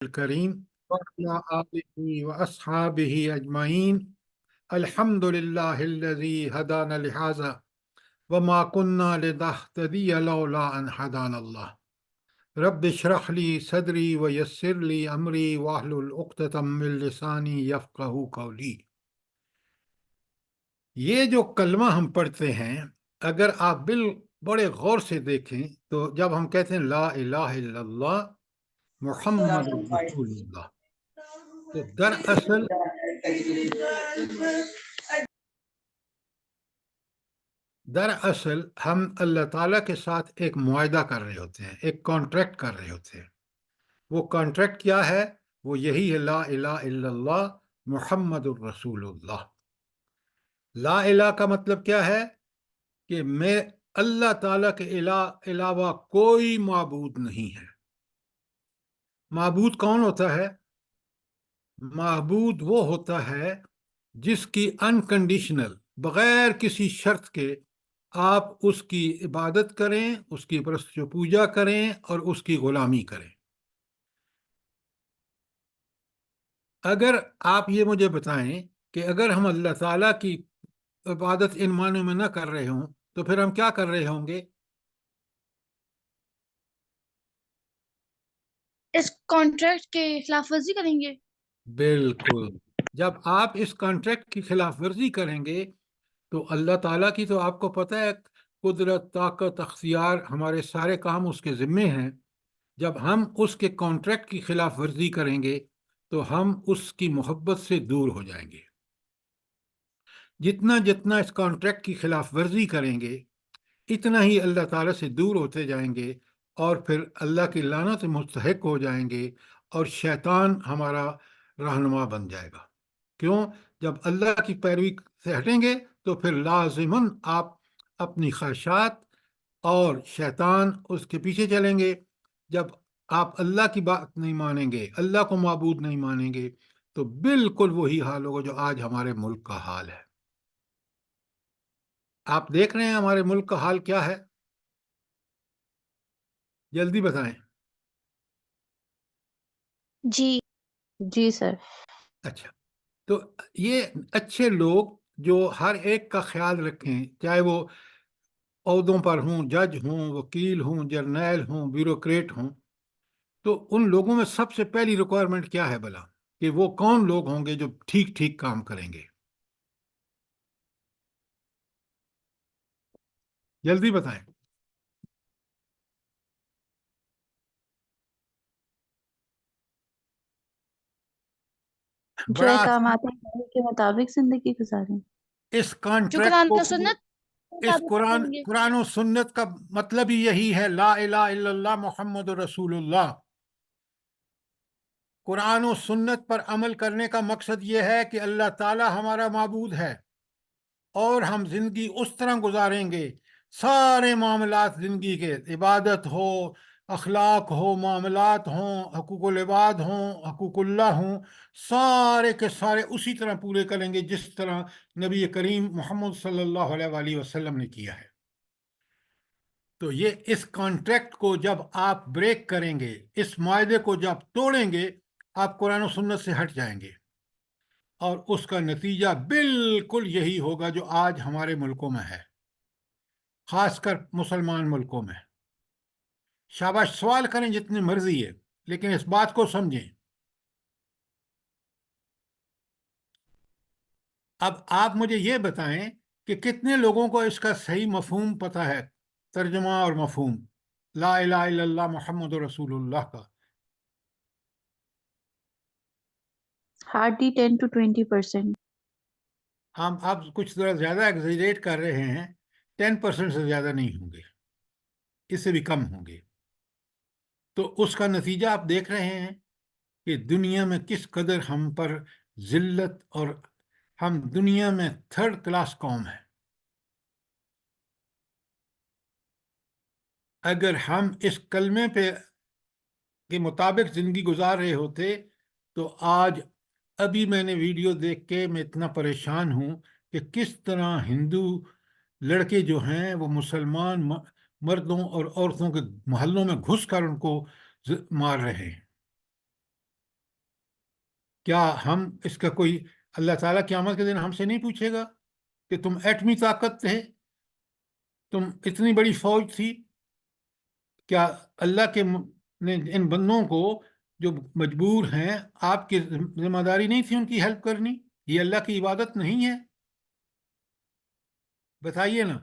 الكريم وعلى آله وأصحابه أجمعين الحمد لله الذي هدانا لهذا وما كنا لنهتدي لولا أن هدانا الله رب اشرح لي صدري ويسر لي أمري واحلل عقدة من لساني يفقهوا قولي۔ یہ جو کلمہ ہم پڑھتے ہیں، اگر آپ بڑے غور سے دیکھیں تو جب ہم کہتے ہیں لا الہ الا اللہ محمد رسول اللہ، تو دراصل ہم اللہ تعالیٰ کے ساتھ ایک معاہدہ کر رہے ہوتے ہیں، ایک کانٹریکٹ کر رہے ہوتے ہیں۔ وہ کانٹریکٹ کیا ہے؟ وہ یہی ہے لا الہ الا اللہ محمد الرسول اللہ۔ لا الہ کا مطلب کیا ہے؟ کہ میں اللہ تعالیٰ کے علاوہ کوئی معبود نہیں ہے۔ معبود کون ہوتا ہے؟ معبود وہ ہوتا ہے جس کی انکنڈیشنل، بغیر کسی شرط کے آپ اس کی عبادت کریں، اس کی پرستش و پوجا کریں اور اس کی غلامی کریں۔ اگر آپ یہ مجھے بتائیں کہ اگر ہم اللہ تعالیٰ کی عبادت ان معنوں میں نہ کر رہے ہوں تو پھر ہم کیا کر رہے ہوں گے؟ اس کانٹریکٹ کے خلاف ورزی کریں گے۔ بالکل، جب آپ اس کانٹریکٹ کی خلاف ورزی کریں گے تو اللہ تعالیٰ کی تو آپ کو پتہ ہے قدرت، طاقت، اختیار، ہمارے سارے کام اس کے ذمے ہیں۔ جب ہم اس کے کانٹریکٹ کی خلاف ورزی کریں گے تو ہم اس کی محبت سے دور ہو جائیں گے۔ جتنا اس کانٹریکٹ کی خلاف ورزی کریں گے اتنا ہی اللہ تعالیٰ سے دور ہوتے جائیں گے اور پھر اللہ کی لعنت مستحق ہو جائیں گے اور شیطان ہمارا رہنما بن جائے گا۔ کیوں؟ جب اللہ کی پیروی سے ہٹیں گے تو پھر لازماً آپ اپنی خواہشات اور شیطان اس کے پیچھے چلیں گے۔ جب آپ اللہ کی بات نہیں مانیں گے، اللہ کو معبود نہیں مانیں گے، تو بالکل وہی حال ہوگا جو آج ہمارے ملک کا حال ہے۔ آپ دیکھ رہے ہیں ہمارے ملک کا حال کیا ہے؟ جلدی بتائیں۔ جی سر۔ اچھا، تو یہ اچھے لوگ جو ہر ایک کا خیال رکھیں، چاہے وہ عہدوں پر ہوں، جج ہوں، وکیل ہوں، جرنیل ہوں، بیوروکریٹ ہوں، تو ان لوگوں میں سب سے پہلی ریکوائرمنٹ کیا ہے بھلا؟ کہ وہ کون لوگ ہوں گے جو ٹھیک کام کریں گے؟ جلدی بتائیں۔ جو احکامات اللہ کے مطابق زندگی گزاریں۔ اس کانٹریکٹ قرآن کو، و سنت اس قرآن و سنت کا مطلب ہی یہی ہے، لا الہ الا اللہ محمد رسول اللہ۔ قرآن و سنت پر عمل کرنے کا مقصد یہ ہے کہ اللہ تعالی ہمارا معبود ہے اور ہم زندگی اس طرح گزاریں گے، سارے معاملات زندگی کے، عبادت ہو، اخلاق ہو، معاملات ہوں، حقوق العباد ہوں، حقوق اللہ ہوں، سارے کے سارے اسی طرح پورے کریں گے جس طرح نبی کریم محمد صلی اللہ علیہ وآلہ وسلم نے کیا ہے۔ تو یہ اس کانٹریکٹ کو جب آپ بریک کریں گے، اس معاہدے کو جب توڑیں گے، آپ قرآن و سنت سے ہٹ جائیں گے اور اس کا نتیجہ بالکل یہی ہوگا جو آج ہمارے ملکوں میں ہے، خاص کر مسلمان ملکوں میں۔ شاباش، سوال کریں جتنی مرضی ہے، لیکن اس بات کو سمجھیں۔ اب آپ مجھے یہ بتائیں کہ کتنے لوگوں کو اس کا صحیح مفہوم پتہ ہے، ترجمہ اور مفہوم لا الہ الا اللہ محمد رسول اللہ کا؟ Hardly 10 to 20%۔ ہم اب کچھ ذرا زیادہ ایگزیجریٹ کر رہے ہیں، 10% سے زیادہ نہیں ہوں گے، اس سے بھی کم ہوں گے۔ تو اس کا نتیجہ آپ دیکھ رہے ہیں کہ دنیا میں کس قدر ہم پر ذلت، اور ہم دنیا میں تھرڈ کلاس قوم ہیں۔ اگر ہم اس کلمے پہ کے مطابق زندگی گزار رہے ہوتے تو آج، ابھی میں نے ویڈیو دیکھ کے میں اتنا پریشان ہوں کہ کس طرح ہندو لڑکے جو ہیں وہ مسلمان مردوں اور عورتوں کے محلوں میں گھس کر ان کو مار رہے ہیں۔ کیا ہم اس کا کوئی اللہ تعالیٰ قیامت کے دن ہم سے نہیں پوچھے گا کہ تم ایٹمی طاقت تھے، تم اتنی بڑی فوج تھی؟ کیا اللہ کے نے ان بندوں کو جو مجبور ہیں، آپ کی ذمہ داری نہیں تھی ان کی ہیلپ کرنی؟ یہ اللہ کی عبادت نہیں ہے؟ بتائیے نا۔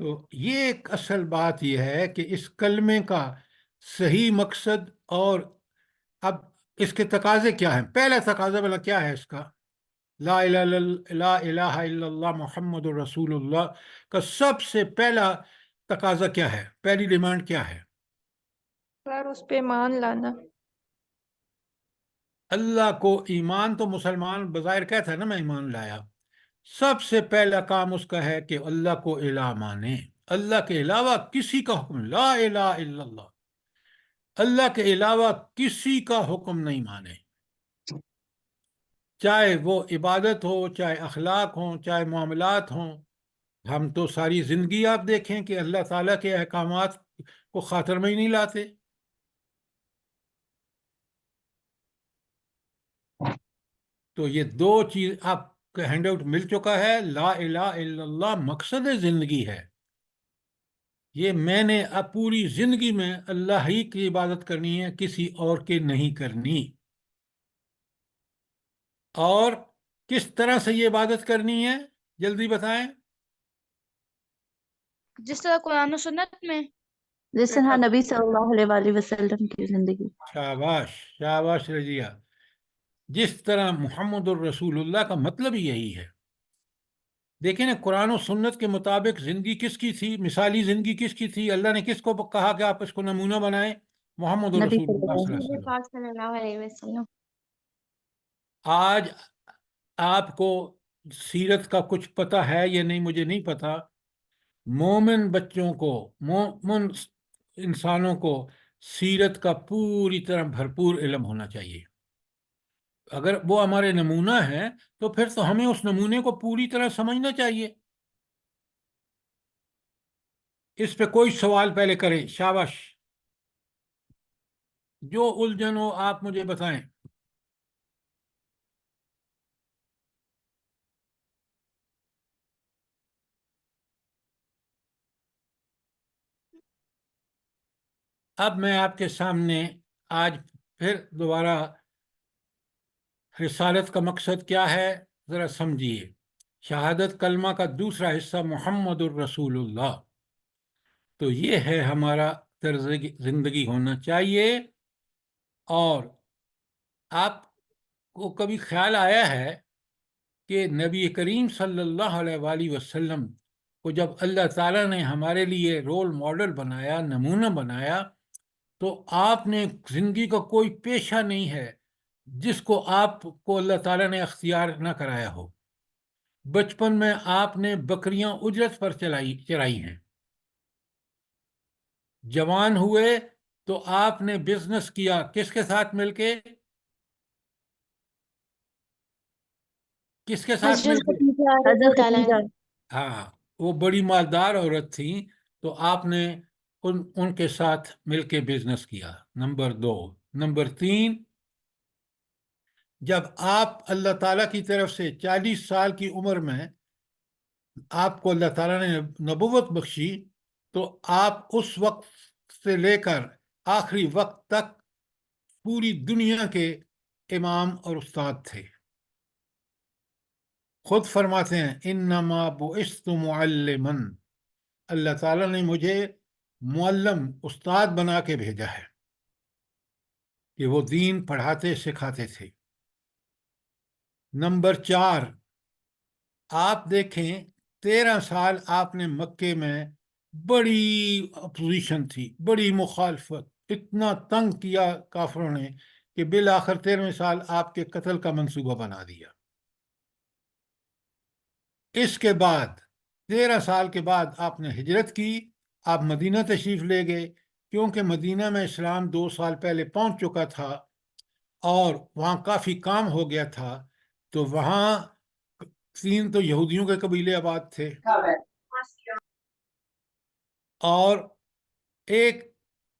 تو یہ ایک اصل بات یہ ہے کہ اس کلمے کا صحیح مقصد، اور اب اس کے تقاضے کیا ہیں؟ پہلا تقاضا بلا کیا ہے اس کا؟ لا الہ الا اللہ محمد الرسول اللہ کا سب سے پہلا تقاضا کیا ہے؟ پہلی ڈیمانڈ کیا ہے؟ اور اس پہ مان لانا۔ اللہ کو ایمان تو مسلمان بظاہر کہتا ہے نا میں ایمان لایا، سب سے پہلا کام اس کا ہے کہ اللہ کو الہ مانے، اللہ کے علاوہ کسی کا حکم، لا الہ الا اللہ، اللہ کے علاوہ کسی کا حکم نہیں مانے، چاہے وہ عبادت ہو، چاہے اخلاق ہوں، چاہے معاملات ہوں۔ ہم تو ساری زندگی آپ دیکھیں کہ اللہ تعالیٰ کے احکامات کو خاطر میں ہی نہیں لاتے۔ تو یہ دو چیز آپ کا ہینڈ آؤٹ مل چکا ہے۔ لا الہ الا اللہ مقصد زندگی ہے، یہ میں نے اب پوری زندگی میں اللہ ہی کی عبادت کرنی ہے، کسی اور کی نہیں کرنی۔ اور کس طرح سے یہ عبادت کرنی ہے جلدی بتائیں۔ جس طرح قرآن و سنت میں۔ جس طرح نبی صلی اللہ علیہ وآلہ وسلم کی زندگی۔ شاباش شاباش رضیہ، جس طرح محمد الرسول اللہ کا مطلب ہی یہی ہے۔ دیکھیں نا، قرآن و سنت کے مطابق زندگی کس کی تھی؟ مثالی زندگی کس کی تھی؟ اللہ نے کس کو کہا کہ آپ اس کو نمونہ بنائیں؟ محمد نبی الرسول صلی اللہ اللہ صلی اللہ علیہ علیہ نبی وسلم۔ پاک صلی اللہ علیہ وسلم۔ آج آپ کو سیرت کا کچھ پتہ ہے یا نہیں مجھے نہیں پتا، مومن بچوں کو، مومن انسانوں کو سیرت کا پوری طرح بھرپور علم ہونا چاہیے۔ اگر وہ ہمارے نمونہ ہیں تو پھر تو ہمیں اس نمونے کو پوری طرح سمجھنا چاہیے۔ اس پہ کوئی سوال پہلے کریں، شاباش، جو الجھن ہو آپ مجھے بتائیں۔ اب میں آپ کے سامنے آج پھر دوبارہ رسالت کا مقصد کیا ہے ذرا سمجھیے۔ شہادت کلمہ کا دوسرا حصہ محمد الرسول اللہ، تو یہ ہے ہمارا طرز زندگی ہونا چاہیے۔ اور آپ کو کبھی خیال آیا ہے کہ نبی کریم صلی اللہ علیہ وآلہ وسلم کو جب اللہ تعالیٰ نے ہمارے لیے رول ماڈل بنایا، نمونہ بنایا، تو آپ نے زندگی کا کوئی پیشہ نہیں ہے جس کو آپ کو اللہ تعالیٰ نے اختیار نہ کرایا ہو۔ بچپن میں آپ نے بکریاں اجرت پر چرائی ہیں، جوان ہوئے تو آپ نے بزنس کیا کس کے ساتھ مل کے؟ کس کے ساتھ مل حضرت کے؟ خدیجہ رضی حضرت اللہ تعالیٰ خدیجہ۔ ہاں، وہ بڑی مالدار عورت تھیں، تو آپ نے ان کے ساتھ مل کے بزنس کیا۔ نمبر 2۔ نمبر 3، جب آپ اللہ تعالیٰ کی طرف سے 40 سال کی عمر میں آپ کو اللہ تعالیٰ نے نبوت بخشی، تو آپ اس وقت سے لے کر آخری وقت تک پوری دنیا کے امام اور استاد تھے۔ خود فرماتے ہیں انما بعثت معلما، اللہ تعالیٰ نے مجھے معلم، استاد بنا کے بھیجا ہے کہ وہ دین پڑھاتے سکھاتے تھے۔ نمبر 4، آپ دیکھیں 13 سال آپ نے مکے میں بڑی اپوزیشن تھی، بڑی مخالفت، اتنا تنگ کیا کافروں نے کہ بالآخر 13ویں سال آپ کے قتل کا منصوبہ بنا دیا۔ اس کے بعد 13 سال کے بعد آپ نے ہجرت کی، آپ مدینہ تشریف لے گئے، کیونکہ مدینہ میں اسلام 2 سال پہلے پہنچ چکا تھا اور وہاں کافی کام ہو گیا تھا، تو وہاں 3 تو یہودیوں کے قبیلے آباد تھے، اور ایک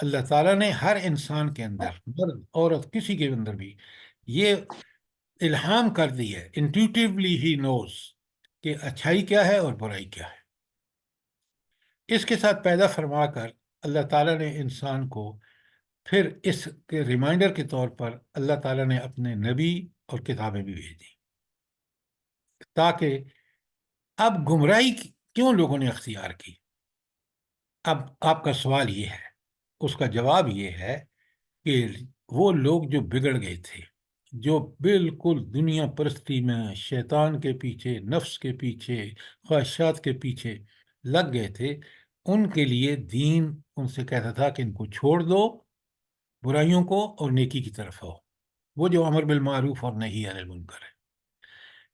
اللہ تعالیٰ نے ہر انسان کے اندر، مرد عورت کسی کے اندر بھی یہ الہام کر دی ہے، انٹیوٹیولی ہی نوز کہ اچھائی کیا ہے اور برائی کیا ہے۔ اس کے ساتھ پیدا فرما کر اللہ تعالیٰ نے انسان کو پھر اس کے ریمائنڈر کے طور پر اللہ تعالیٰ نے اپنے نبی اور کتابیں بھی بھیج دی، تاکہ اب گمراہی کیوں لوگوں نے اختیار کی۔ اب آپ کا سوال یہ ہے، اس کا جواب یہ ہے کہ وہ لوگ جو بگڑ گئے تھے، جو بالکل دنیا پرستی میں شیطان کے پیچھے، نفس کے پیچھے، خواہشات کے پیچھے لگ گئے تھے، ان کے لیے دین ان سے کہتا تھا کہ ان کو چھوڑ دو، برائیوں کو، اور نیکی کی طرف آؤ، وہ جو امر بالمعروف اور نہی عن المنکر ہے۔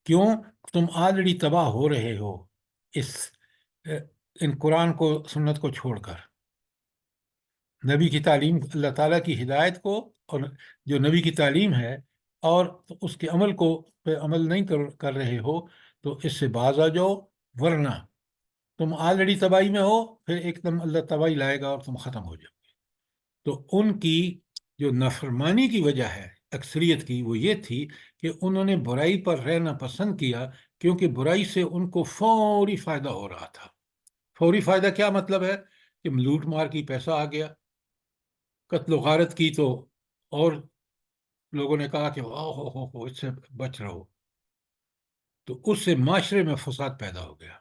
کیوں؟ تم آلریڈی تباہ ہو رہے ہو ان قرآن کو، سنت کو چھوڑ کر، نبی کی تعلیم، اللہ تعالیٰ کی ہدایت کو، اور جو نبی کی تعلیم ہے اور اس کے عمل کو پہ عمل نہیں کر رہے ہو، تو اس سے باز آ جاؤ، ورنہ تم آلریڈی تباہی میں ہو، پھر ایک دم اللہ تباہی لائے گا اور تم ختم ہو جاؤ گے۔ تو ان کی جو نافرمانی کی وجہ ہے اکثریت کی، وہ یہ تھی کہ انہوں نے برائی پر رہنا پسند کیا، کیونکہ برائی سے ان کو فوری فائدہ ہو رہا تھا۔ فوری فائدہ کیا مطلب ہے؟ کہ لوٹ مار کی، پیسہ آ گیا، قتل و غارت کی، تو اور لوگوں نے کہا کہ ہو اس سے بچ رہو، تو اس سے معاشرے میں فساد پیدا ہو گیا۔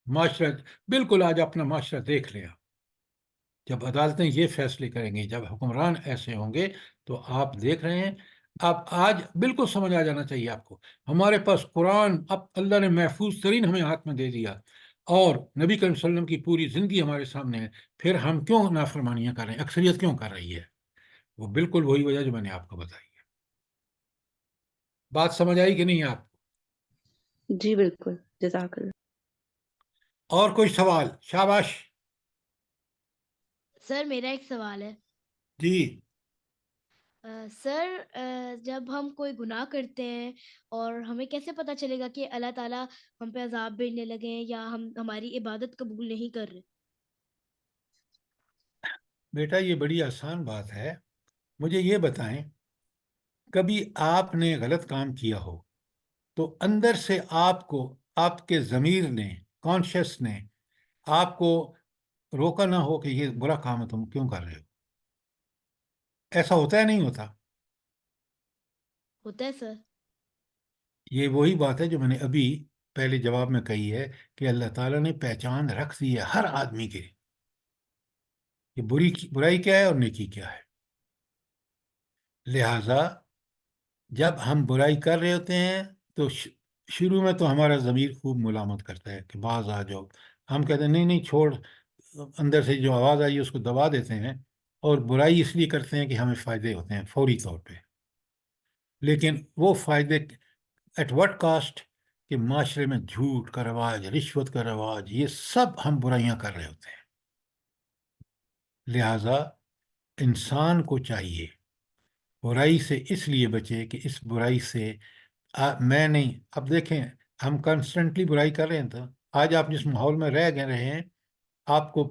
معاشرہ بالکل، آج اپنا معاشرہ دیکھ لیا، جب عدالتیں یہ فیصلے کریں گی، جب حکمران ایسے ہوں گے، تو آپ دیکھ رہے ہیں۔ اب آج بالکل سمجھ آ جانا چاہیے آپ کو، ہمارے پاس قرآن اب اللہ نے محفوظ ترین ہمیں ہاتھ میں دے دیا، اور نبی کریم صلی اللہ علیہ وسلم کی پوری زندگی ہمارے سامنے ہے، پھر ہم کیوں نافرمانیاں کر رہے ہیں؟ اکثریت کیوں کر رہی ہے؟ وہ بالکل وہی وجہ جو میں نے آپ کو بتائی ہے۔ بات سمجھ آئی کہ نہیں آپ کو؟ جی بالکل، جزاک اللہ۔ اور کوئی سوال؟ شاباش سر میرا ایک سوال ہے۔ جی۔ سر جب ہم کوئی گناہ کرتے ہیں اور ہمیں کیسے پتہ چلے گا کہ اللہ تعالیٰ ہم پہ عذاب بھیجنے لگے ہیں یا ہم ہماری عبادت قبول نہیں کر رہے؟ بیٹا یہ بڑی آسان بات ہے، مجھے یہ بتائیں، کبھی آپ نے غلط کام کیا ہو تو اندر سے آپ کو، آپ کے ضمیر نے، کانشیس نے آپ کو روکا نہ ہو کہ یہ برا کام ہے، تم کیوں کر رہے ہو؟ ایسا ہوتا ہے نہیں ہوتا؟ ہوتا ہے سر۔ یہ وہی بات ہے جو میں نے ابھی پہلے جواب میں کہی ہے، کہ اللہ تعالیٰ نے پہچان رکھ دی ہے ہر آدمی کے، کہ برائی کیا ہے اور نیکی کیا ہے۔ لہذا جب ہم برائی کر رہے ہوتے ہیں تو شروع میں تو ہمارا ضمیر خوب ملامت کرتا ہے کہ باز آ جاؤ، ہم کہتے ہیں نہیں نہیں چھوڑ، اندر سے جو آواز آئی ہے اس کو دبا دیتے ہیں، اور برائی اس لیے کرتے ہیں کہ ہمیں فائدے ہوتے ہیں فوری طور پہ، لیکن وہ فائدے ایٹ وٹ کاسٹ؟ کہ معاشرے میں جھوٹ کا رواج، رشوت کا رواج، یہ سب ہم برائیاں کر رہے ہوتے ہیں۔ لہذا انسان کو چاہیے برائی سے اس لیے بچے کہ اس برائی سے میں نہیں، اب دیکھیں ہم کنسٹنٹلی برائی کر رہے ہیں، تو آج آپ جس ماحول میں رہ گئے رہے ہیں، آپ کو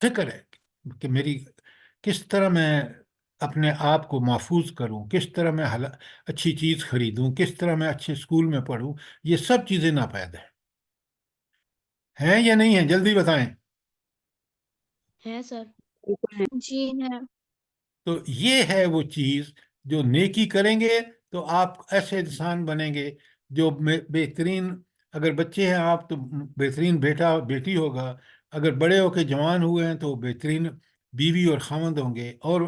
فکر ہے کہ میری کس طرح میں اپنے آپ کو محفوظ کروں، کس طرح میں اچھی چیز خریدوں، کس طرح میں اچھے اسکول میں پڑھوں، یہ سب چیزیں ناپید ہیں یا نہیں ہیں؟ جلدی بتائیں۔ ہیں سر۔ جی ہے۔ تو یہ ہے وہ چیز، جو نیکی کریں گے تو آپ ایسے انسان بنیں گے جو بہترین، اگر بچے ہیں آپ تو بہترین بیٹا بیٹی ہوگا، اگر بڑے ہو کے جوان ہوئے ہیں تو بہترین بیوی اور خاوند ہوں گے، اور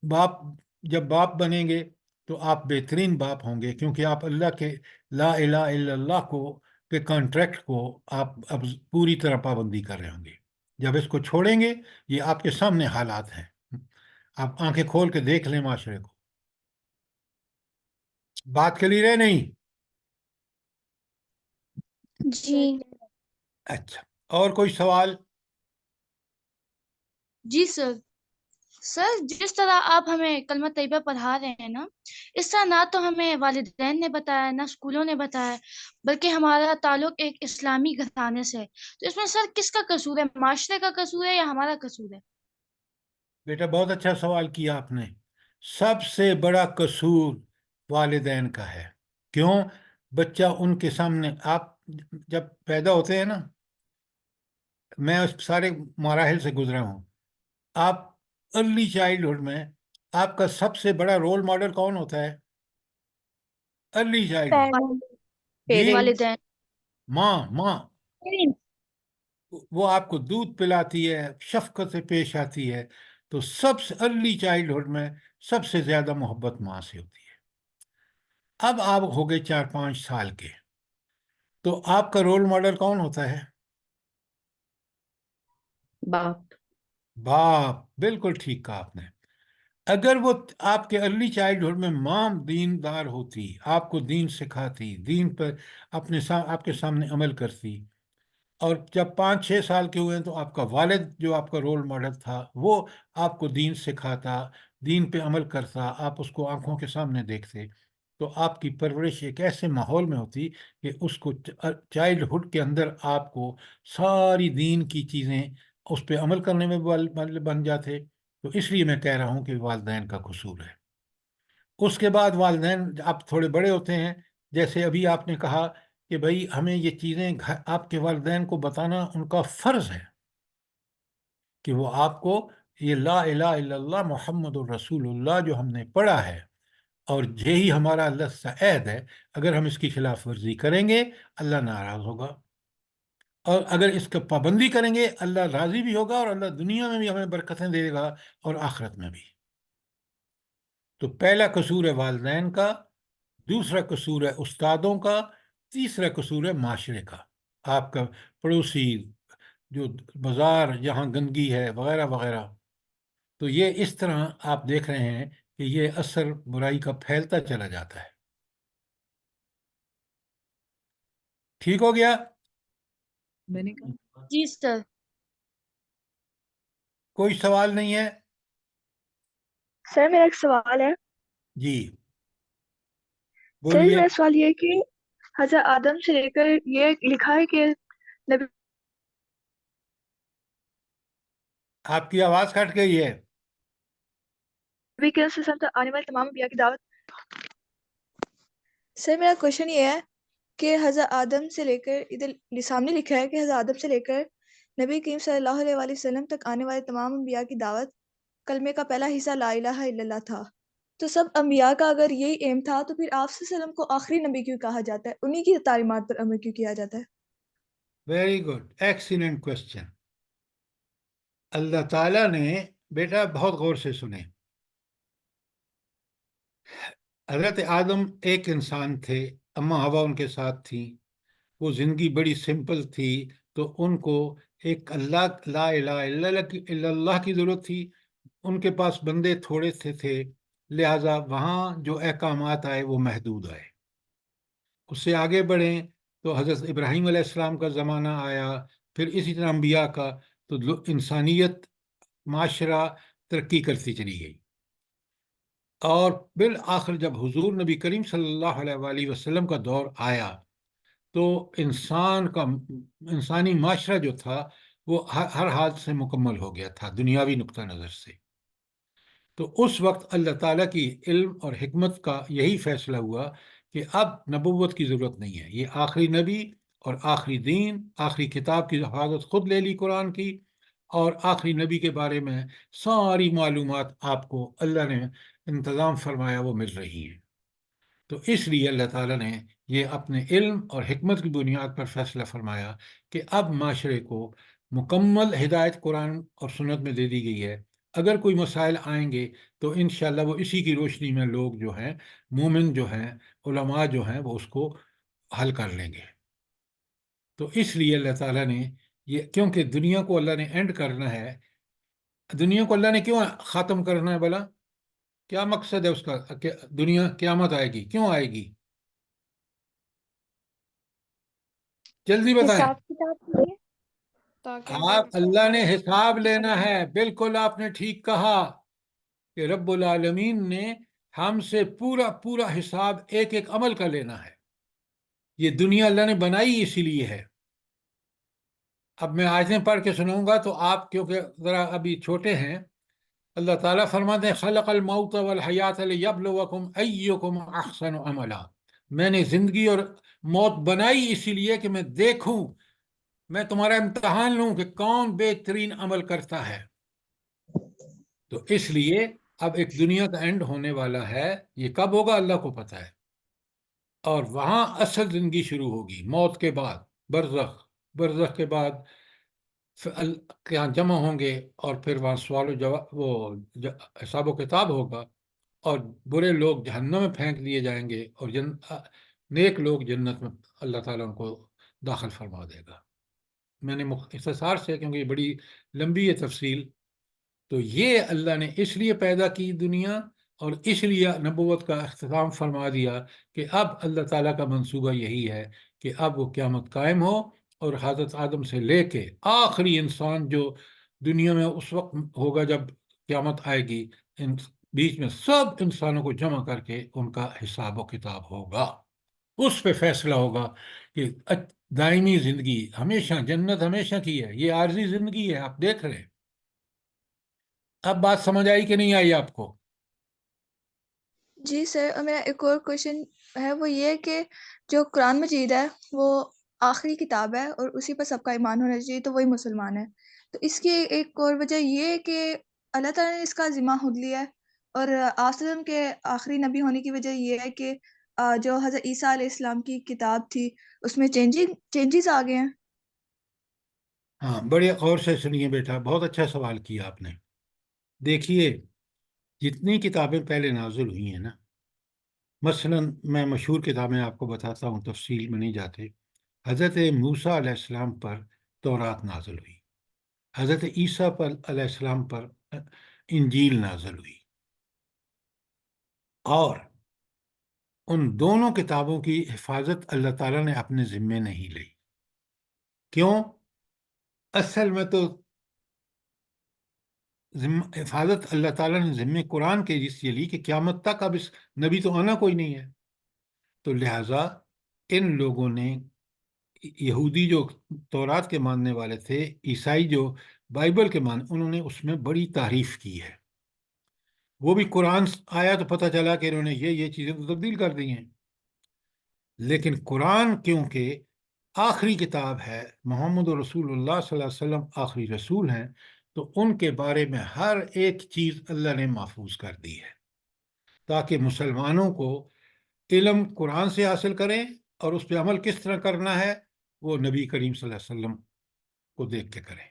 باپ، جب باپ بنیں گے تو آپ بہترین باپ ہوں گے، کیونکہ آپ اللہ کے لا الہ الا اللہ کو کے کانٹریکٹ کو آپ اب پوری طرح پابندی کر رہے ہوں گے۔ جب اس کو چھوڑیں گے، یہ آپ کے سامنے حالات ہیں، آپ آنکھیں کھول کے دیکھ لیں معاشرے کو۔ بات کلیئر ہے نہیں؟ جی اچھا، اور کوئی سوال؟ جی سر۔ سر جس طرح آپ ہمیں کلمہ طیبہ پڑھا رہے ہیں نا، اس طرح نہ تو ہمیں والدین نے بتایا، نہ اسکولوں نے بتایا، بلکہ ہمارا تعلق ایک اسلامی گھرانے سے ہے۔ تو اس میں سر کس کا قصور ہے؟ معاشرے کا قصور ہے یا ہمارا قصور ہے؟ بیٹا بہت اچھا سوال کیا آپ نے. سب سے بڑا قصور والدین کا ہے. کیوں؟ بچہ ان کے سامنے، آپ جب پیدا ہوتے ہیں نا، میں اس سارے مراحل سے گزرا ہوں. آپ ارلی چائلڈہڈ میں آپ کا سب سے بڑا رول ماڈل کون ہوتا ہے؟ ارلی چائلڈہڈ جی، والدین. ماں. وہ آپ کو دودھ پلاتی ہے، شفقت سے پیش آتی ہے. تو سب سے ارلی چائلڈہڈ میں سب سے زیادہ محبت ماں سے ہوتی ہے. اب آپ ہو گئے 4-5 سال کے، تو آپ کا رول ماڈل کون ہوتا ہے؟ باپ. باپ. بالکل ٹھیک کہا آپ نے. اگر وہ آپ کے ارلی چائلڈہڈ میں ماں دیندار ہوتی، آپ کو دین سکھاتی، دین پر آپ کے سامنے عمل کرتی، اور جب 5-6 سال کے ہوئے ہیں تو آپ کا والد جو آپ کا رول ماڈل تھا وہ آپ کو دین سکھاتا، دین پہ عمل کرتا، آپ اس کو آنکھوں کے سامنے دیکھتے، تو آپ کی پرورش ایک ایسے ماحول میں ہوتی کہ اس کو چائلڈہڈ کے اندر آپ کو ساری دین کی چیزیں اس پہ عمل کرنے میں بن جاتے. تو اس لیے میں کہہ رہا ہوں کہ والدین کا قصور ہے. اس کے بعد والدین آپ تھوڑے بڑے ہوتے ہیں، جیسے ابھی آپ نے کہا کہ بھائی ہمیں یہ چیزیں آپ کے والدین کو بتانا ان کا فرض ہے، کہ وہ آپ کو یہ لا الہ الا اللہ محمد الرسول اللہ جو ہم نے پڑھا ہے، اور یہی ہمارا اللہ سے عہد ہے، اگر ہم اس کی خلاف ورزی کریں گے اللہ ناراض ہوگا، اور اگر اس کا پابندی کریں گے اللہ راضی بھی ہوگا، اور اللہ دنیا میں بھی ہمیں برکتیں دے گا اور آخرت میں بھی. تو پہلا قصور ہے والدین کا، دوسرا قصور ہے استادوں کا، تیسرا قصور ہے معاشرے کا، آپ کا پڑوسی، جو بازار جہاں گندگی ہے وغیرہ وغیرہ. تو یہ اس طرح آپ دیکھ رہے ہیں کہ یہ اثر برائی کا پھیلتا چلا جاتا ہے. ٹھیک ہو گیا؟ میں نے کہا جی سر. کوئی سوال نہیں ہے؟ سر میرا ایک سوال ہے. جی سر بولیے. میرا سوال یہ ہے کہ حضرت آدم سے لے کر یہ لکھا ہے کہ نبی آپ کی آواز کٹ گئی ہے. کے وسلم تک آنے والے تمام انبیاء کی دعوت. سر میرا کوشچن یہ ہے کہ حضرت آدم سے لے کر ادھر سامنے لکھا ہے کہ حضرت آدم سے لے کر نبی کریم صلی اللہ علیہ وآلہ وسلم تک آنے والے تمام انبیاء کی دعوت کلمے کا پہلا حصہ لا الہ الا اللہ تھا. تو سب انبیاء کا اگر یہی ایم تھا تو پھر آپ صلی اللہ علیہ وسلم کو آخری نبی کیوں کہا جاتا ہے؟ انہی کی تعلیمات پر عمل کیوں کیا جاتا ہے؟ Very good, excellent question. Allah تعالیٰ نے، بیٹا بہت غور سے سنیں، حضرت آدم ایک انسان تھے، اماں ہوا ان کے ساتھ تھی، وہ زندگی بڑی سمپل تھی، تو ان کو ایک اللہ لا الہ الا اللہ کی ضرورت تھی. ان کے پاس بندے تھوڑے سے تھے، لہٰذا وہاں جو احکامات آئے وہ محدود آئے. اس سے آگے بڑھیں تو حضرت ابراہیم علیہ السلام کا زمانہ آیا، پھر اسی طرح انبیاء کا، تو انسانیت، معاشرہ ترقی کرتی چلی گئی. اور بالآخر جب حضور نبی کریم صلی اللہ علیہ وآلہ وسلم کا دور آیا تو انسانی معاشرہ جو تھا وہ ہر حال سے مکمل ہو گیا تھا دنیاوی نقطہ نظر سے. تو اس وقت اللہ تعالیٰ کی علم اور حکمت کا یہی فیصلہ ہوا کہ اب نبوت کی ضرورت نہیں ہے، یہ آخری نبی اور آخری دین، آخری کتاب کی حفاظت خود لے لی قرآن کی، اور آخری نبی کے بارے میں ساری معلومات آپ کو اللہ نے انتظام فرمایا وہ مل رہی ہیں. تو اس لیے اللہ تعالیٰ نے یہ اپنے علم اور حکمت کی بنیاد پر فیصلہ فرمایا کہ اب معاشرے کو مکمل ہدایت قرآن اور سنت میں دے دی گئی ہے. اگر کوئی مسائل آئیں گے تو انشاءاللہ وہ اسی کی روشنی میں لوگ جو ہیں، مومن جو ہیں، علماء جو ہیں، وہ اس کو حل کر لیں گے. تو اس لیے اللہ تعالیٰ نے یہ، کیونکہ دنیا کو اللہ نے اینڈ کرنا ہے. دنیا کو اللہ نے کیوں ختم کرنا ہے بھلا؟ کیا مقصد ہے اس کا کہ دنیا قیامت آئے گی؟ کیوں آئے گی؟ جلدی بتائیں. حساب کتاب کے لیے. آپ، اللہ نے حساب لینا ہے. بالکل آپ نے ٹھیک کہا کہ رب العالمین نے ہم سے پورا پورا حساب ایک ایک عمل کا لینا ہے. یہ دنیا اللہ نے بنائی اسی لیے ہے. اب میں آیتیں پڑھ کے سناؤں گا تو آپ کیونکہ ذرا ابھی چھوٹے ہیں اللہ تعالیٰ فرماتے ہیں خلق الموت والحیات لیبلوکم ایکم احسن عملا، میں نے زندگی اور موت بنائی اسی لیے کہ میں دیکھوں، میں تمہارا امتحان لوں کہ کون بہترین عمل کرتا ہے۔ تو اس لیے اب ایک دنیا کا اینڈ ہونے والا ہے، یہ کب ہوگا اللہ کو پتہ ہے، اور وہاں اصل زندگی شروع ہوگی موت کے بعد، برزخ، برزخ کے بعد یہاں جمع ہوں گے، اور پھر وہاں سوال و جواب، وہ حساب و کتاب ہوگا، اور برے لوگ جہنم میں پھینک دیے جائیں گے، اور نیک لوگ جنت میں اللہ تعالیٰ ان کو داخل فرما دے گا۔ میں نے اختصار سے، کیونکہ یہ بڑی لمبی ہے تفصیل، تو یہ اللہ نے اس لیے پیدا کی دنیا، اور اس لیے نبوت کا اختتام فرما دیا کہ اب اللہ تعالیٰ کا منصوبہ یہی ہے کہ اب وہ قیامت قائم ہو، اور حضرت آدم سے لے کے آخری انسان جو دنیا میں اس وقت ہوگا جب قیامت آئے گی، ان بیچ میں سب انسانوں کو جمع کر کے ان کا حساب و کتاب ہوگا، اس پہ فیصلہ ہوگا کہ دائمی زندگی ہمیشہ، جنت ہمیشہ کی ہے، یہ عارضی زندگی ہے، آپ دیکھ رہے ہیں۔ اب بات سمجھ آئی کہ نہیں آئی آپ کو؟ جی سر، اور میرا ایک اور کوشچن ہے، وہ یہ کہ جو قرآن مجید ہے وہ آخری کتاب ہے اور اسی پر سب کا ایمان ہونا چاہیے، تو وہی مسلمان ہے۔ تو اس کی ایک اور وجہ یہ ہے کہ اللہ تعالیٰ نے اس کا ذمہ خود لیا ہے، اور آسلم کے آخری نبی ہونے کی وجہ یہ ہے کہ جو حضرت عیسیٰ علیہ السلام کی کتاب تھی اس میں چینجز آ گئے ہیں۔ ہاں، بڑے غور سے سنیے بیٹا، بہت اچھا سوال کیا آپ نے۔ دیکھیے، جتنی کتابیں پہلے نازل ہوئی ہیں نا، مثلا میں مشہور کتابیں آپ کو بتاتا ہوں، تفصیل میں نہیں جاتے۔ حضرت موسیٰ علیہ السلام پر تورات نازل ہوئی، حضرت عیسیٰ پر علیہ السلام پر انجیل نازل ہوئی، اور ان دونوں کتابوں کی حفاظت اللہ تعالیٰ نے اپنے ذمے نہیں لی۔ کیوں؟ اصل میں تو حفاظت اللہ تعالیٰ نے ذمے قرآن کے اس لیے لی کہ قیامت تک اب اس نبی تو آنا کوئی نہیں ہے، تو لہٰذا ان لوگوں نے، یہودی جو تورات کے ماننے والے تھے، عیسائی جو بائبل کے انہوں نے اس میں بڑی تعریف کی ہے۔ وہ بھی قرآن آیا تو پتہ چلا کہ انہوں نے یہ چیزیں تو تبدیل کر دی ہیں، لیکن قرآن کیونکہ آخری کتاب ہے، محمد رسول اللہ صلی اللہ علیہ وسلم آخری رسول ہیں، تو ان کے بارے میں ہر ایک چیز اللہ نے محفوظ کر دی ہے، تاکہ مسلمانوں کو علم قرآن سے حاصل کریں، اور اس پہ عمل کس طرح کرنا ہے وہ نبی کریم صلی اللہ علیہ وسلم کو دیکھ کے کریں۔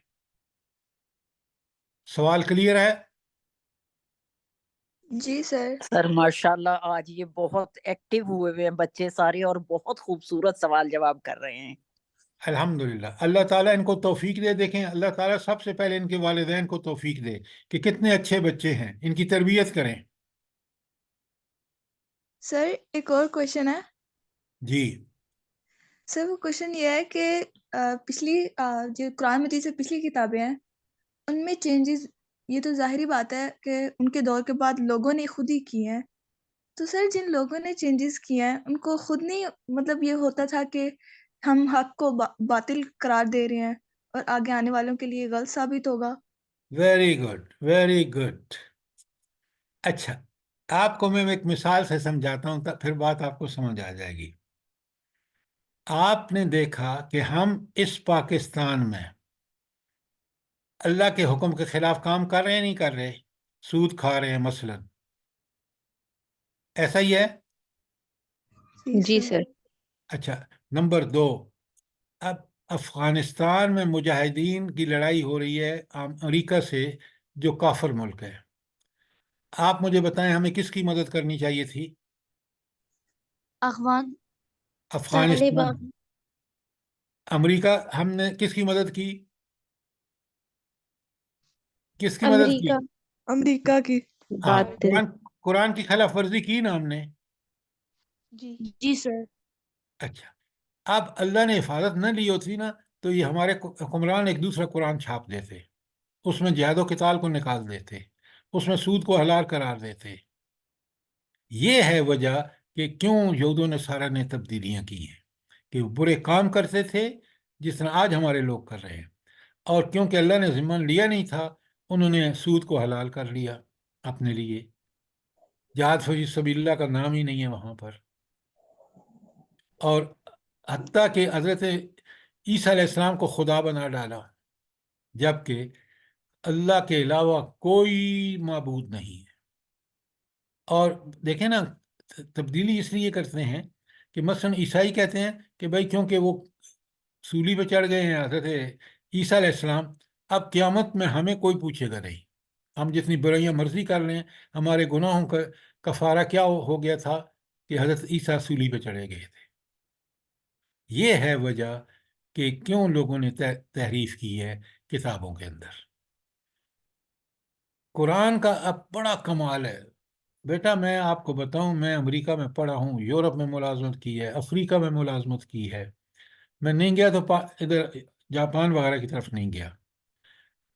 سوال کلیئر ہے؟ جی سر۔ سر ماشاءاللہ آج یہ بہت ایکٹیو ہوئے ہیں بچے سارے، اور بہت خوبصورت سوال جواب کر رہے ہیں۔ الحمدللہ، اللہ تعالیٰ ان کو توفیق دے۔ دیکھیں، اللہ تعالیٰ سب سے پہلے ان کے والدین کو توفیق دے کہ کتنے اچھے بچے ہیں، ان کی تربیت کریں۔ سر ایک اور کوشچن ہے۔ جی، سر وہ کوشچن یہ ہے کہ پچھلی جو قرآن مجید سے پچھلی کتابیں ہیں ان میں چینجز، یہ تو ظاہری بات ہے کہ ان کے دور کے بعد لوگوں نے خود ہی کی ہیں، تو سر جن لوگوں نے چینجز کیے ہیں ان کو خود نہیں مطلب یہ ہوتا تھا کہ ہم حق کو باطل قرار دے رہے ہیں اور آگے آنے والوں کے لیے غلط ثابت ہوگا؟ Very good, very good. اچھا، آپ کو میں ایک مثال سے سمجھاتا ہوں، پھر بات آپ کو سمجھ آ جائے گی۔ آپ نے دیکھا کہ ہم اس پاکستان میں اللہ کے حکم کے خلاف کام کر رہے ہیں، نہیں کر رہے؟ سود کھا رہے ہیں مثلا، ایسا ہی ہے؟ جی سر۔ اچھا، نمبر 2، اب افغانستان میں مجاہدین کی لڑائی ہو رہی ہے امریکہ سے، جو کافر ملک ہے۔ آپ مجھے بتائیں ہمیں کس کی مدد کرنی چاہیے تھی؟ افغان افغانستان۔ امریکہ، ہم نے کس کی مدد کی؟ کس کی مدد کی؟ امریکہ کی۔ ہاں، باطل۔ قرآن کی خلاف ورزی کی نا ہم نے۔ جی سر۔ اچھا، اب اللہ نے حفاظت نہ لی ہوتی نا، تو یہ ہمارے حکمران ایک دوسرا قرآن چھاپ دیتے، اس میں جہاد و قتال کو نکال دیتے، اس میں سود کو حلال قرار دیتے۔ یہ ہے وجہ کہ کیوں یہود و نصارہ نے تبدیلیاں کی ہیں، کہ وہ برے کام کرتے تھے جس طرح آج ہمارے لوگ کر رہے ہیں، اور کیونکہ اللہ نے ذمہ لیا نہیں تھا، انہوں نے سود کو حلال کر لیا اپنے لیے. جہاد فی سبیل اللہ کا نام ہی نہیں ہے وہاں پر. اور حتیٰ کہ حضرت عیسیٰ علیہ السلام کو خدا بنا ڈالا، جبکہ اللہ کے علاوہ کوئی معبود نہیں ہے. اور دیکھیں نا، تبدیلی اس لیے کرتے ہیں کہ مثلا عیسائی کہتے ہیں کہ بھائی کیونکہ وہ سولی پہ چڑھ گئے ہیں حضرت عیسیٰ علیہ السلام، اب قیامت میں ہمیں کوئی پوچھے گا نہیں. ہم جتنی برائیاں مرضی کر لیں، ہمارے گناہوں کا کفارہ کیا ہو گیا تھا کہ حضرت عیسیٰ سولی پہ چڑھے گئے تھے. یہ ہے وجہ کہ کیوں لوگوں نے تحریف کی ہے کتابوں کے اندر. قرآن کا اب بڑا کمال ہے بیٹا. میں آپ کو بتاؤں، میں امریکہ میں پڑھا ہوں، یورپ میں ملازمت کی ہے، افریقہ میں ملازمت کی ہے. میں نہیں گیا تو ادھر جاپان وغیرہ کی طرف نہیں گیا.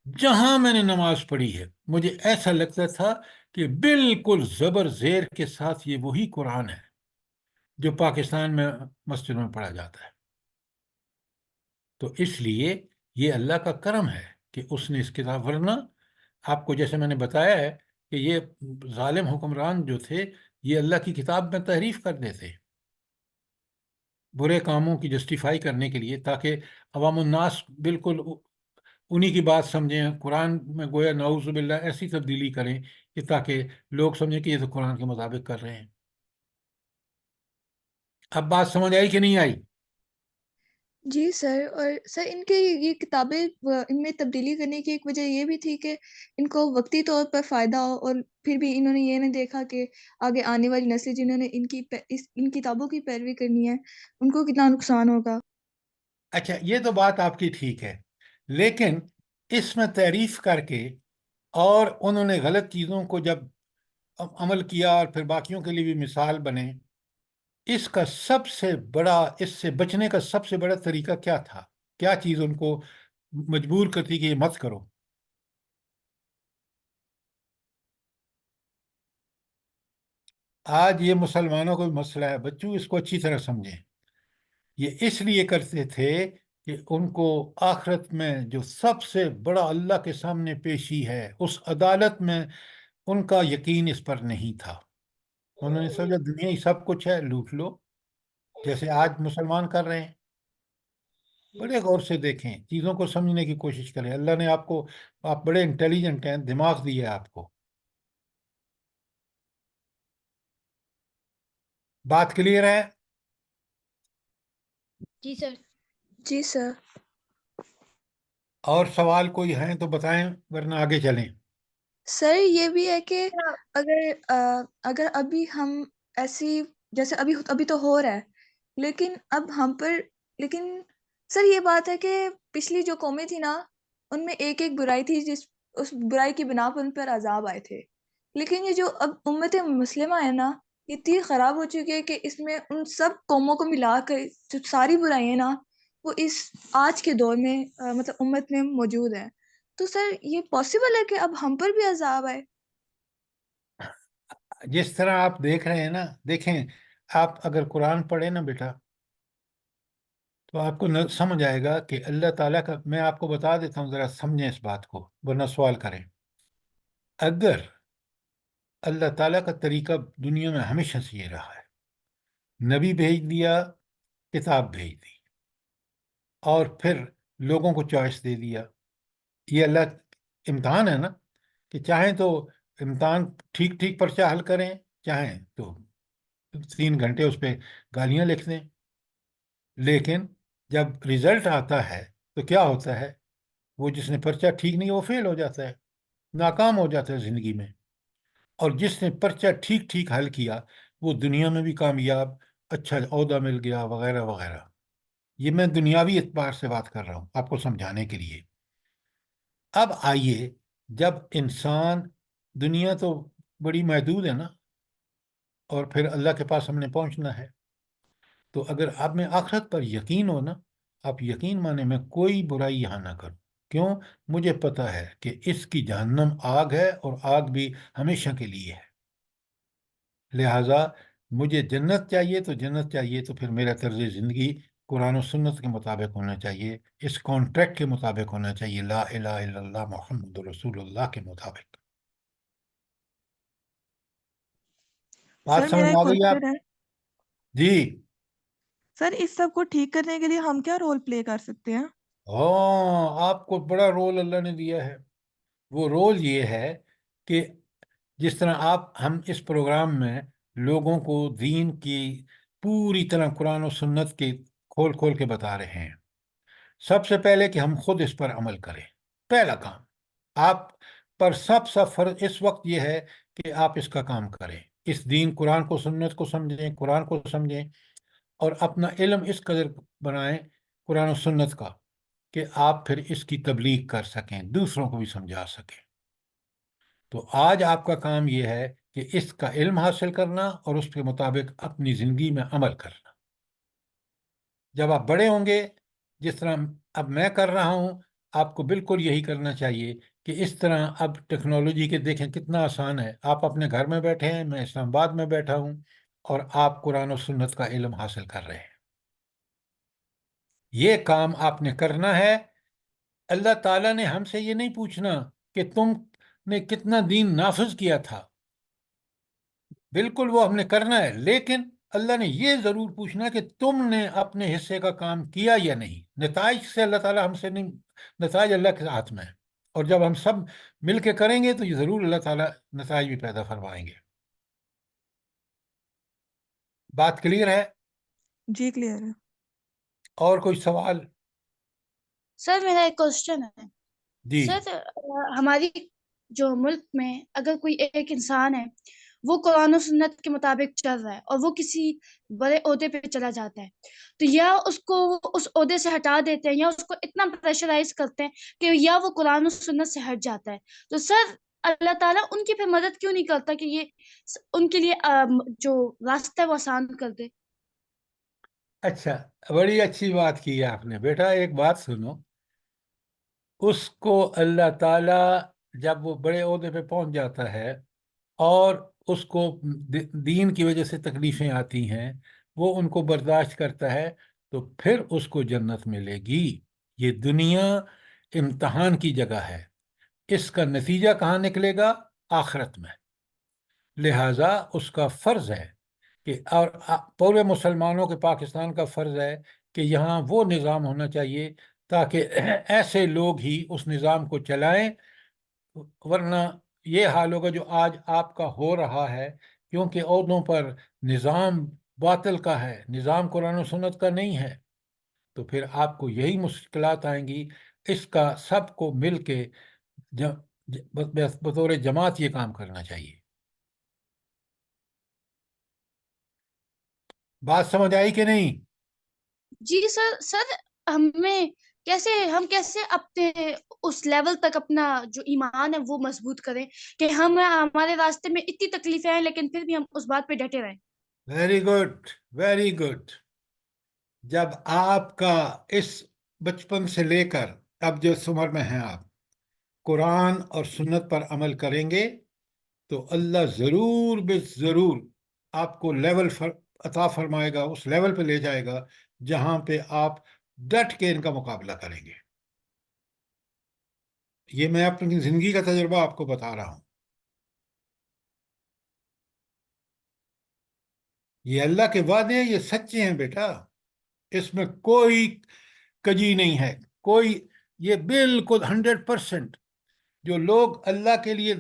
جہاں میں نے نماز پڑھی ہے مجھے ایسا لگتا تھا کہ بالکل زبر زیر کے ساتھ یہ وہی قرآن ہے جو پاکستان میں مسجد میں پڑھا جاتا ہے. تو اس لیے یہ اللہ کا کرم ہے کہ اس نے اس کتاب، ورنہ آپ کو جیسے میں نے بتایا ہے کہ یہ ظالم حکمران جو تھے یہ اللہ کی کتاب میں تحریف کر دیتے برے کاموں کی جسٹیفائی کرنے کے لیے، تاکہ عوام الناس بالکل انہی کی بات سمجھیں. قرآن میں گویا نعوذ باللہ ایسی تبدیلی کریں کہ تاکہ لوگ سمجھیں کہ یہ تو قرآن کے مطابق کر رہے ہیں. اب بات سمجھ آئی کہ نہیں آئی؟ جی سر، اور سر ان کے یہ کتابیں ان میں تبدیلی کرنے کی ایک وجہ یہ بھی تھی کہ ان کو وقتی طور پر فائدہ ہو، اور پھر بھی انہوں نے یہ نہیں دیکھا کہ آگے آنے والی نسل جنہوں نے ان کتابوں کی پیروی کرنی ہے ان کو کتنا نقصان ہوگا. اچھا، یہ تو بات آپ کی ٹھیک ہے، لیکن اس میں تعریف کر کے اور انہوں نے غلط چیزوں کو جب عمل کیا اور پھر باقیوں کے لیے بھی مثال بنے، اس کا سب سے بڑا، اس سے بچنے کا سب سے بڑا طریقہ کیا تھا؟ کیا چیز ان کو مجبور کرتی کہ یہ مت کرو؟ آج یہ مسلمانوں کو بھی مسئلہ ہے بچوں، اس کو اچھی طرح سمجھیں. یہ اس لیے کرتے تھے کہ ان کو آخرت میں جو سب سے بڑا اللہ کے سامنے پیشی ہے، اس عدالت میں ان کا یقین اس پر نہیں تھا. انہوں نے سمجھا دنیا ہی سب کچھ ہے، لوٹ لو، جیسے آج مسلمان کر رہے ہیں. بڑے غور سے دیکھیں، چیزوں کو سمجھنے کی کوشش کریں. اللہ نے آپ بڑے انٹیلیجنٹ ہیں، دماغ دیا ہے آپ کو. بات کلیئر ہے؟ جی سر. جی سر. اور سوال کوئی ہیں تو بتائیں، ورنہ آگے چلیں. سر یہ بھی ہے کہ اگر ابھی ہم ایسی، جیسے ابھی تو ہو رہا ہے، لیکن اب ہم پر، لیکن سر یہ بات ہے کہ پچھلی جو قومیں تھی نا، ان میں ایک برائی تھی اس برائی کی بنا پر ان پر عذاب آئے تھے. لیکن یہ جو اب امت مسلمہ ہے نا، یہ اتنی خراب ہو چکی ہے کہ اس میں ان سب قوموں کو ملا کر جو ساری برائیاں نا، وہ اس آج کے دور میں مطلب امت میں موجود ہیں. تو سر یہ پاسبل ہے کہ اب ہم پر بھی عذاب آئے؟ جس طرح آپ دیکھ رہے ہیں نا، دیکھیں، آپ اگر قرآن پڑھیں نا بیٹا، تو آپ کو سمجھ آئے گا کہ اللہ تعالیٰ کا، میں آپ کو بتا دیتا ہوں، ذرا سمجھیں اس بات کو ورنہ سوال کریں. اگر اللہ تعالیٰ کا طریقہ دنیا میں ہمیشہ سے یہ رہا ہے، نبی بھیج دیا، کتاب بھیج دی، اور پھر لوگوں کو چوائس دے دیا. یہ اللہ امتحان ہے نا، کہ چاہیں تو امتحان ٹھیک ٹھیک پرچہ حل کریں، چاہیں تو 3 گھنٹے اس پہ گالیاں لکھ دیں. لیکن جب رزلٹ آتا ہے تو کیا ہوتا ہے؟ وہ جس نے پرچہ ٹھیک نہیں، وہ فیل ہو جاتا ہے، ناکام ہو جاتا ہے زندگی میں. اور جس نے پرچہ ٹھیک ٹھیک حل کیا وہ دنیا میں بھی کامیاب، اچھا عہدہ مل گیا، وغیرہ وغیرہ. یہ میں دنیاوی اعتبار سے بات کر رہا ہوں آپ کو سمجھانے کے لیے. اب آئیے، جب انسان، دنیا تو بڑی محدود ہے نا، اور پھر اللہ کے پاس ہم نے پہنچنا ہے، تو اگر آپ میں آخرت پر یقین ہو نا، آپ یقین مانے میں کوئی برائی یہاں نہ کرو. کیوں؟ مجھے پتہ ہے کہ اس کی جہنم آگ ہے، اور آگ بھی ہمیشہ کے لیے ہے. لہٰذا مجھے جنت چاہیے تو جنت چاہیے، تو پھر میرا طرز زندگی قرآن و سنت کے مطابق ہونا چاہیے، اس کانٹریکٹ کے مطابق ہونا چاہیے، لا الہ الا اللہ محمد رسول اللہ کے مطابق۔ بات سر سمجھ میرا میں ایک آ گئی آپ؟ کوشچن ہے جی۔ سر، اس سب کو ٹھیک کرنے کے لیے ہم کیا رول پلے کر سکتے ہیں؟ ہاں، آپ کو بڑا رول اللہ نے دیا ہے۔ وہ رول یہ ہے کہ جس طرح ہم اس پروگرام میں لوگوں کو دین کی پوری طرح قرآن و سنت کے کھول کھول کے بتا رہے ہیں، سب سے پہلے کہ ہم خود اس پر عمل کریں۔ پہلا کام آپ پر سب فرض اس وقت یہ ہے کہ آپ اس کا کام کریں، اس دین قرآن کو سنت کو سمجھیں، قرآن کو سمجھیں، اور اپنا علم اس قدر بنائیں قرآن و سنت کا کہ آپ پھر اس کی تبلیغ کر سکیں، دوسروں کو بھی سمجھا سکیں۔ تو آج آپ کا کام یہ ہے کہ اس کا علم حاصل کرنا اور اس کے مطابق اپنی زندگی میں عمل کرنا۔ جب آپ بڑے ہوں گے، جس طرح اب میں کر رہا ہوں، آپ کو بالکل یہی کرنا چاہیے کہ اس طرح اب ٹیکنالوجی کے دیکھیں کتنا آسان ہے، آپ اپنے گھر میں بیٹھے ہیں، میں اسلام آباد میں بیٹھا ہوں، اور آپ قرآن و سنت کا علم حاصل کر رہے ہیں۔ یہ کام آپ نے کرنا ہے۔ اللہ تعالیٰ نے ہم سے یہ نہیں پوچھنا کہ تم نے کتنا دین نافذ کیا تھا، بالکل وہ ہم نے کرنا ہے، لیکن اللہ نے یہ ضرور پوچھنا کہ تم نے اپنے حصے کا کام کیا یا نہیں۔ نتائج سے اللہ تعالیٰ ہم سے نہیں، نتائج اللہ کے ہاتھ میں ہے، اور جب ہم سب مل کے کریں گے تو یہ ضرور اللہ تعالیٰ نتائج بھی پیدا فرمائیں گے۔ بات کلیئر ہے؟ جی کلیئر ہے۔ اور کوئی سوال؟ سر میرا ایک کوشچن ہے جی۔ سر، ہماری جو ملک میں اگر کوئی ایک انسان ہے، وہ قرآن و سنت کے مطابق چل رہا ہے اور وہ کسی بڑے عہدے پہ چلا جاتا ہے، تو یا اس کو اس عہدے سے ہٹا دیتے ہیں، یا اس کو اتنا پریشرائز کرتے ہیں کہ یا وہ قرآن و سنت سے ہٹ جاتا ہے، تو سر اللہ تعالیٰ ان کی پھر مدد کیوں نہیں کرتا کہ یہ ان کے لیے جو راستہ ہے وہ آسان کر دے؟ اچھا، بڑی اچھی بات کی ہے آپ نے بیٹا۔ ایک بات سنو، اس کو اللہ تعالیٰ جب وہ بڑے عہدے پہ پہنچ جاتا ہے اور اس کو دین کی وجہ سے تکلیفیں آتی ہیں، وہ ان کو برداشت کرتا ہے، تو پھر اس کو جنت ملے گی۔ یہ دنیا امتحان کی جگہ ہے، اس کا نتیجہ کہاں نکلے گا؟ آخرت میں۔ لہٰذا اس کا فرض ہے کہ، اور پورے مسلمانوں کے، پاکستان کا فرض ہے کہ یہاں وہ نظام ہونا چاہیے تاکہ ایسے لوگ ہی اس نظام کو چلائیں، ورنہ یہ حال ہوگا جو آج آپ کا ہو رہا ہے، کیونکہ عہدوں پر نظام باطل کا ہے، نظام قرآن و سنت کا نہیں ہے، تو پھر آپ کو یہی مشکلات آئیں گی۔ اس کا سب کو مل کے بطور جماعت یہ کام کرنا چاہیے۔ بات سمجھ آئی کہ نہیں؟ جی سر ہم کیسے اپنے اس لیول تک اپنا جو ایمان ہے وہ مضبوط کریں کہ ہمارے راستے میں اتنی تکلیفیں ہیں لیکن پھر بھی ہم اس بات پہ ڈٹے رہیں؟ Very good, very good. جب آپ کا اس بچپن سے لے کر اب جس عمر میں ہیں آپ قرآن اور سنت پر عمل کریں گے تو اللہ ضرور بے ضرور آپ کو لیول عطا فرمائے گا، اس لیول پہ لے جائے گا جہاں پہ آپ ڈٹ کے ان کا مقابلہ کریں گے۔ یہ میں اپنی زندگی کا تجربہ آپ کو بتا رہا ہوں۔ یہ اللہ کے وعدے ہیں، یہ سچے ہیں بیٹا، اس میں کوئی کجی نہیں ہے، کوئی، یہ بالکل 100%۔ جو لوگ اللہ کے لیے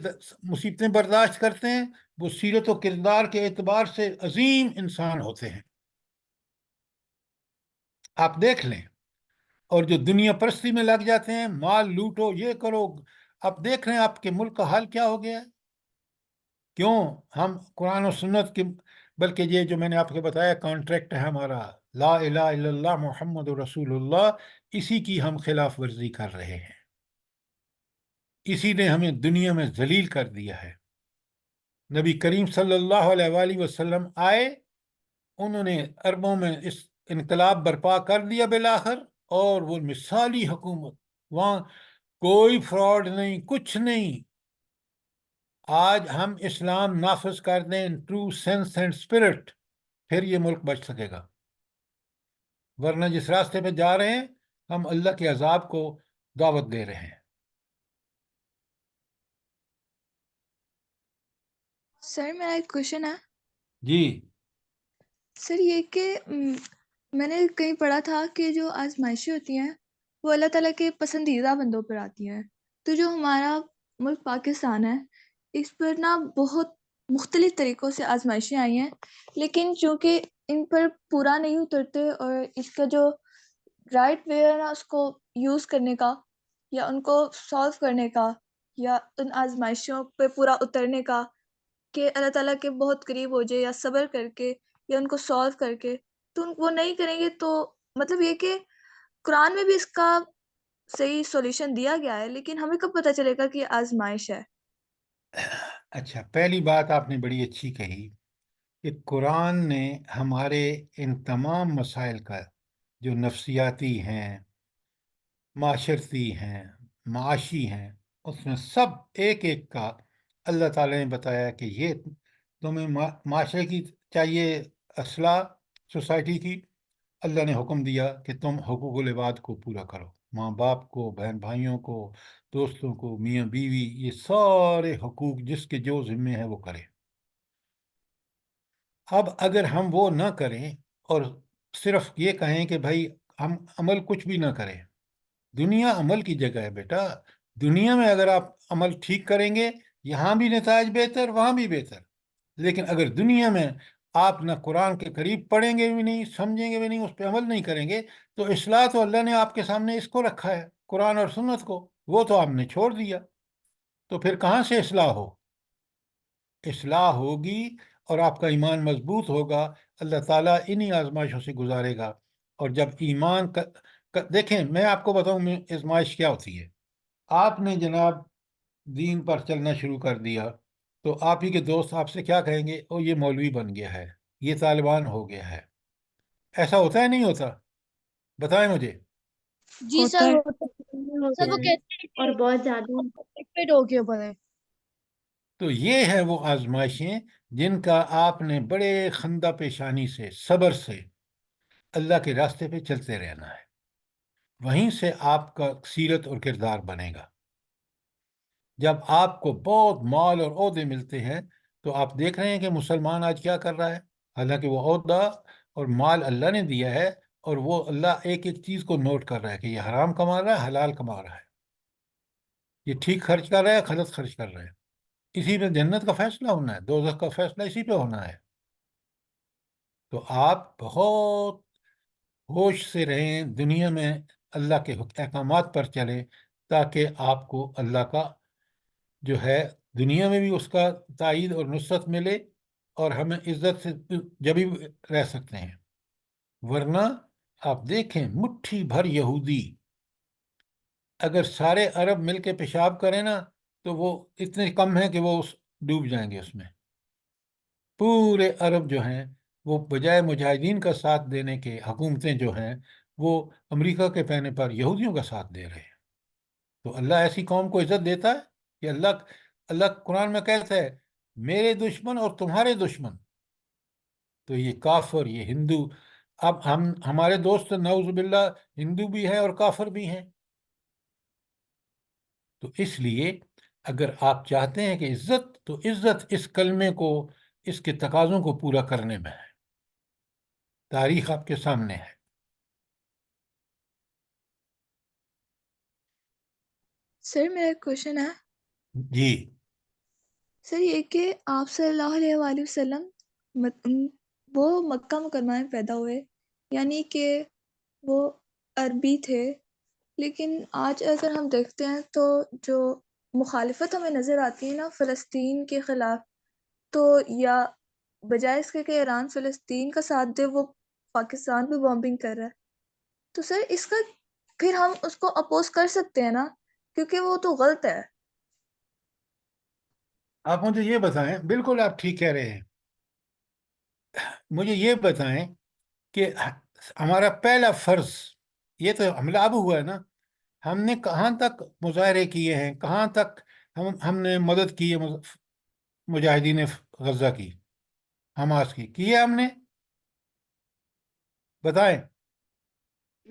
مصیبتیں برداشت کرتے ہیں وہ سیرت و کردار کے اعتبار سے عظیم انسان ہوتے ہیں، آپ دیکھ لیں۔ اور جو دنیا پرستی میں لگ جاتے ہیں، مال لوٹو، یہ کرو، آپ دیکھ رہے ہیں آپ کے ملک کا حال کیا ہو گیا ہے۔ کیوں؟ ہم قرآن و سنت کی، بلکہ یہ جو میں نے آپ کو بتایا کانٹریکٹ ہے ہمارا، لا الہ الا اللہ محمد رسول اللہ، اسی کی ہم خلاف ورزی کر رہے ہیں، اسی نے ہمیں دنیا میں ذلیل کر دیا ہے۔ نبی کریم صلی اللہ علیہ وآلہ وسلم آئے، انہوں نے عربوں میں اس انقلاب برپا کر دیا بالآخر، اور وہ مثالی حکومت، وہاں کوئی فراڈ نہیں، کچھ نہیں۔ آج ہم اسلام نافذ کر دیں ٹرو سینس اینڈ اسپرٹ، پھر یہ ملک بچ سکے گا۔ ورنہ جس راستے پہ جا رہے ہیں ہم اللہ کے عذاب کو دعوت دے رہے ہیں. سر میرا ایک کوشچن ہے جی سر، یہ کہ میں نے کہیں پڑھا تھا کہ جو آزمائشیں ہوتی ہیں وہ اللہ تعالیٰ کے پسندیدہ بندوں پر آتی ہیں، تو جو ہمارا ملک پاکستان ہے اس پر نا بہت مختلف طریقوں سے آزمائشیں آئی ہیں، لیکن چونکہ ان پر پورا نہیں اترتے اور اس کا جو رائٹ وے ہے نا اس کو یوز کرنے کا یا ان کو سالو کرنے کا یا ان آزمائشوں پہ پورا اترنے کا کہ اللہ تعالیٰ کے بہت قریب ہو جائے یا صبر کر کے یا ان کو سالو کر کے، تو وہ نہیں کریں گے، تو مطلب یہ کہ قرآن میں بھی اس کا صحیح سولوشن دیا گیا ہے، لیکن ہمیں کب پتہ چلے گا کہ یہ آزمائش ہے؟ اچھا، پہلی بات آپ نے بڑی اچھی کہی کہ قرآن نے ہمارے ان تمام مسائل کا جو نفسیاتی ہیں، معاشرتی ہیں، معاشی ہیں، اس میں سب ایک ایک کا اللہ تعالیٰ نے بتایا کہ یہ تمہیں معاشرے کی چاہیے اصلاح سوسائٹی کی، اللہ نے حکم دیا کہ تم حقوق العباد کو پورا کرو، ماں باپ کو، بہن بھائیوں کو، دوستوں کو، میاں بیوی، یہ سارے حقوق جس کے جو ذمے ہیں وہ کرے. اب اگر ہم وہ نہ کریں اور صرف یہ کہیں کہ بھائی ہم عمل کچھ بھی نہ کریں، دنیا عمل کی جگہ ہے بیٹا. دنیا میں اگر آپ عمل ٹھیک کریں گے یہاں بھی نتائج بہتر، وہاں بھی بہتر. لیکن اگر دنیا میں آپ نہ قرآن کے قریب پڑھیں گے بھی نہیں، سمجھیں گے بھی نہیں، اس پہ عمل نہیں کریں گے، تو اصلاح تو اللہ نے آپ کے سامنے اس کو رکھا ہے، قرآن اور سنت کو، وہ تو آپ نے چھوڑ دیا. تو پھر کہاں سے اصلاح ہو؟ اصلاح ہوگی اور آپ کا ایمان مضبوط ہوگا، اللہ تعالیٰ انہی آزمائشوں سے گزارے گا. اور جب ایمان دیکھیں، میں آپ کو بتاؤں میں آزمائش کیا ہوتی ہے. آپ نے جناب دین پر چلنا شروع کر دیا تو آپ ہی کے دوست آپ سے کیا کہیں گے؟ او یہ مولوی بن گیا ہے، یہ طالبان ہو گیا ہے. ایسا ہوتا ہے نہیں ہوتا؟ بتائیں مجھے. جی ہوتا سر ہے. سر وہ کہتے ہیں اور بہت زیادہ. کہ ہو کے اوپر ہے. تو یہ ہے وہ آزمائشیں جن کا آپ نے بڑے خندہ پیشانی سے، صبر سے اللہ کے راستے پہ چلتے رہنا ہے. وہیں سے آپ کا سیرت اور کردار بنے گا. جب آپ کو بہت مال اور عہدے ملتے ہیں تو آپ دیکھ رہے ہیں کہ مسلمان آج کیا کر رہا ہے. حالانکہ وہ عہدہ اور مال اللہ نے دیا ہے، اور وہ اللہ ایک ایک چیز کو نوٹ کر رہا ہے کہ یہ حرام کما رہا ہے، حلال کما رہا ہے، یہ ٹھیک خرچ کر رہا ہے، غلط خرچ کر رہا ہے. اسی پہ جنت کا فیصلہ ہونا ہے، دوزخ کا فیصلہ اسی پہ ہونا ہے. تو آپ بہت ہوش سے رہیں، دنیا میں اللہ کے احکامات پر چلیں، تاکہ آپ کو اللہ کا جو ہے دنیا میں بھی اس کا تائید اور نصرت ملے، اور ہمیں عزت سے جبھی رہ سکتے ہیں. ورنہ آپ دیکھیں مٹھی بھر یہودی اگر سارے عرب مل کے پیشاب کریں نا تو وہ اتنے کم ہیں کہ وہ ڈوب جائیں گے اس میں. پورے عرب جو ہیں وہ بجائے مجاہدین کا ساتھ دینے کے، حکومتیں جو ہیں وہ امریکہ کے کہنے پر یہودیوں کا ساتھ دے رہے ہیں. تو اللہ ایسی قوم کو عزت دیتا ہے کہ اللہ قرآن میں کہتا ہے میرے دشمن اور تمہارے دشمن. تو یہ کافر، یہ ہندو، اب ہمارے دوست نعوذ باللہ ہندو بھی ہیں اور کافر بھی ہیں. تو اس لیے اگر آپ چاہتے ہیں کہ عزت، تو عزت اس کلمے کو، اس کے تقاضوں کو پورا کرنے میں ہے. تاریخ آپ کے سامنے ہے. سر میرا ایک کوشچن ہے جی سر، یہ کہ آپ صلی اللہ علیہ وآلہ وسلم وہ مکہ مکرمہ میں پیدا ہوئے، یعنی کہ وہ عربی تھے، لیکن آج اگر ہم دیکھتے ہیں تو جو مخالفت ہمیں نظر آتی ہے نا فلسطین کے خلاف، تو یا بجائے اس کے کہ ایران فلسطین کا ساتھ دے، وہ پاکستان پہ بامبنگ کر رہا ہے. تو سر اس کا پھر ہم اس کو اپوز کر سکتے ہیں نا، کیونکہ وہ تو غلط ہے. آپ مجھے یہ بتائیں، بالکل آپ ٹھیک کہہ رہے ہیں. مجھے یہ بتائیں کہ ہمارا پہلا فرض، یہ تو حملہ اب ہوا ہے نا، ہم نے کہاں تک مظاہرے کیے ہیں، کہاں تک ہم نے مدد کی ہے مجاہدین غزہ کی، حماس کی ہے ہم نے؟ بتائیں.